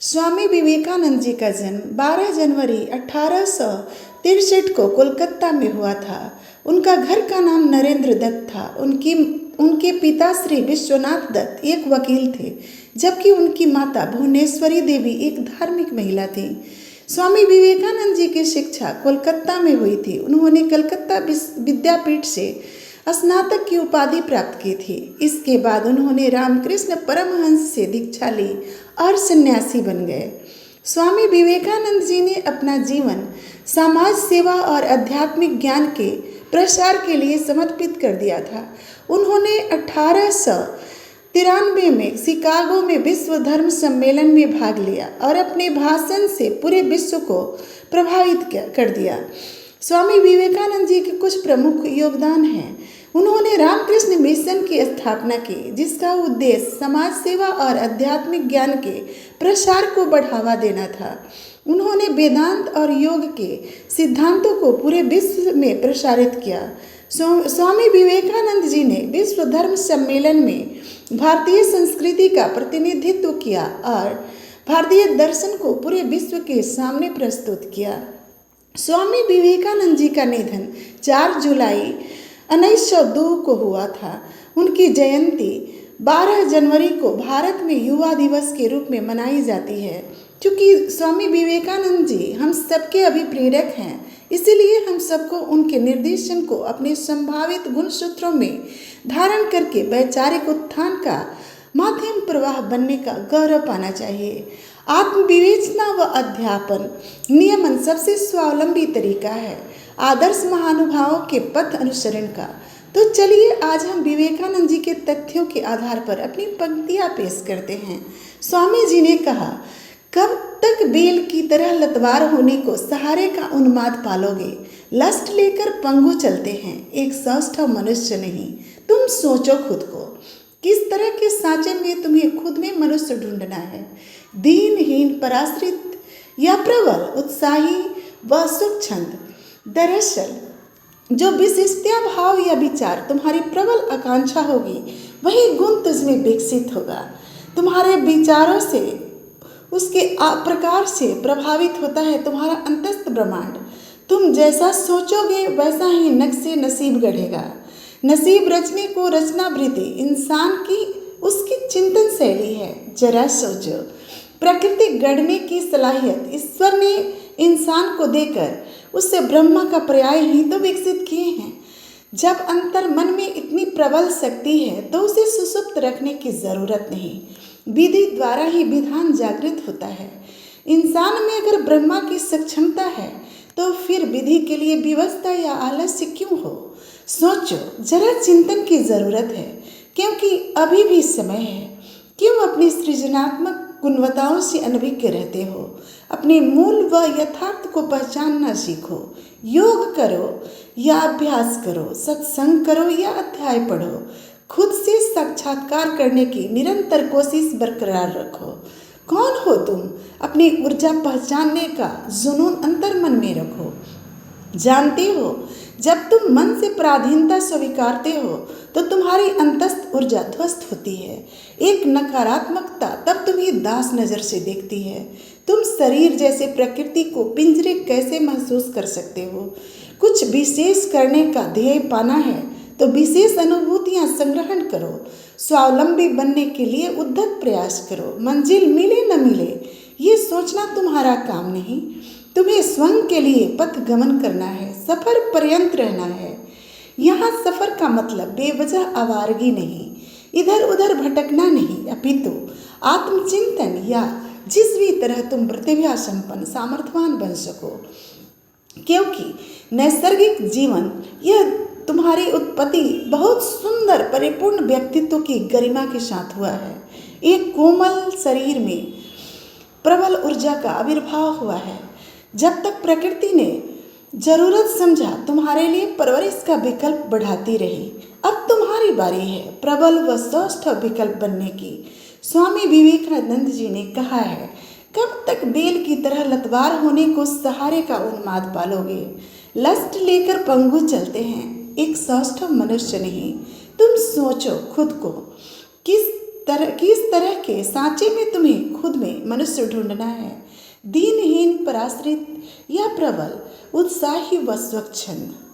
स्वामी विवेकानंद जी का जन्म 12 जनवरी 1863 को कोलकाता में हुआ था। उनका घर का नाम नरेंद्र दत्त था। उनके पिता श्री विश्वनाथ दत्त एक वकील थे, जबकि उनकी माता भुवनेश्वरी देवी एक धार्मिक महिला थी। स्वामी विवेकानंद जी की शिक्षा कोलकाता में हुई थी। उन्होंने कलकत्ता विद्यापीठ से स्नातक की उपाधि प्राप्त की थी। इसके बाद उन्होंने रामकृष्ण परमहंस से दीक्षा ली और सन्यासी बन गए। स्वामी विवेकानंद जी ने अपना जीवन समाज सेवा और आध्यात्मिक ज्ञान के प्रसार के लिए समर्पित कर दिया था। उन्होंने 1893 में शिकागो में विश्व धर्म सम्मेलन में भाग लिया और अपने भाषण से पूरे विश्व को प्रभावित कर दिया। स्वामी विवेकानंद जी के कुछ प्रमुख योगदान हैं। उन्होंने रामकृष्ण मिशन की स्थापना की, जिसका उद्देश्य समाज सेवा और आध्यात्मिक ज्ञान के प्रसार को बढ़ावा देना था। उन्होंने वेदांत और योग के सिद्धांतों को पूरे विश्व में प्रसारित किया। स्वामी विवेकानंद जी ने विश्व धर्म सम्मेलन में भारतीय संस्कृति का प्रतिनिधित्व किया और भारतीय दर्शन को पूरे विश्व के सामने प्रस्तुत किया। स्वामी विवेकानंद जी का निधन 4 जुलाई 1902 को हुआ था। उनकी जयंती 12 जनवरी को भारत में युवा दिवस के रूप में मनाई जाती है। क्योंकि स्वामी विवेकानंद जी हम सबके अभिप्रेरक हैं, इसीलिए हम सबको उनके निर्देशन को अपने संभावित गुणसूत्रों में धारण करके वैचारिक उत्थान का माध्यम प्रवाह बनने का गौरव पाना चाहिए। आत्मविवेचना व अध्यापन नियमन सबसे स्वावलंबी तरीका है आदर्श महानुभावों के पथ अनुसरण का। तो चलिए आज हम विवेकानंद जी के तथ्यों के आधार पर अपनी पंक्तियां पेश करते हैं। स्वामी जी ने कहा, कब तक बेल की तरह लतवार होने को सहारे का उन्माद पालोगे? लस्ट लेकर पंगु चलते हैं, एक सौष्ठव मनुष्य नहीं। तुम सोचो खुद को, किस तरह के सांचे में तुम्हें खुद में मनुष्य ढूंढना है? दीनहीन, पराश्रित या प्रबल, उत्साही व सुखछंद? दरअसल जो विशिष्टता भाव या विचार तुम्हारी प्रबल आकांक्षा होगी, वही गुण तुझमें विकसित होगा। तुम्हारे विचारों से, उसके प्रकार से प्रभावित होता है तुम्हारा अंतस्थ ब्रह्मांड। तुम जैसा सोचोगे वैसा ही नक्शे नसीब गढ़ेगा। नसीब रचने को रचनावृत्ति इंसान की उसकी चिंतन शैली है। जरा सोचो, प्रकृति गढ़ने की सलाहियत ईश्वर ने इंसान को देकर उससे ब्रह्मा का पर्याय ही तो विकसित किए हैं। जब अंतर मन में इतनी प्रबल शक्ति है तो उसे सुसुप्त रखने की जरूरत नहीं। विधि द्वारा ही विधान जागृत होता है। इंसान में अगर ब्रह्मा की सक्षमता है तो फिर विधि के लिए विवशता या आलस्य क्यों हो? सोचो, जरा चिंतन की जरूरत है, क्योंकि अभी भी समय है। क्यों अपनी सृजनात्मक गुणवत्ताओं से अनभिज्ञ रहते हो? अपने मूल व यथार्थ को पहचानना सीखो। योग करो या अभ्यास करो, सत्संग करो या अध्याय पढ़ो। खुद से साक्षात्कार करने की निरंतर कोशिश बरकरार रखो। कौन हो तुम? अपनी ऊर्जा पहचानने का जुनून अंतर मन में रखो। जानते हो, जब तुम मन से पराधीनता स्वीकारते हो तो तुम्हारी अंतस्थ ऊर्जा ध्वस्त होती है। एक नकारात्मकता तब तुम्हें दास नज़र से देखती है। तुम शरीर जैसे प्रकृति को पिंजरे कैसे महसूस कर सकते हो? कुछ विशेष करने का ध्येय पाना है तो विशेष अनुभूतियाँ संग्रहण करो। स्वावलंबी बनने के लिए उद्यत प्रयास करो। मंजिल मिले न मिले ये सोचना तुम्हारा काम नहीं। तुम्हें स्वयं के लिए पथ गमन करना है, सफर पर्यंत रहना है। यहाँ सफर का मतलब बेवजह आवारगी नहीं, इधर उधर भटकना नहीं, अपितु आत्मचिंतन या जिस भी तरह तुम प्रतिभा संपन्न सामर्थ्यवान बन सको। क्योंकि नैसर्गिक जीवन यह तुम्हारी उत्पत्ति बहुत सुंदर परिपूर्ण व्यक्तित्व की गरिमा के साथ हुआ है। एक कोमल शरीर में प्रबल ऊर्जा का आविर्भाव हुआ है। जब तक प्रकृति ने जरूरत समझा तुम्हारे लिए परवरिश का विकल्प बढ़ाती रही। अब तुम्हारी बारी है प्रबल व स्वस्थ विकल्प बनने की। स्वामी विवेकानंद जी ने कहा है, कब तक बेल की तरह लतवार होने को सहारे का उन्माद पालोगे? लस्ट लेकर पंगु चलते हैं, एक स्वस्थ मनुष्य नहीं। तुम सोचो खुद को, किस किस तरह के सांचे में तुम्हें खुद में मनुष्य ढूंढना है, दीनहीन, पराश्रित या प्रबल, उत्साही व स्वच्छंद।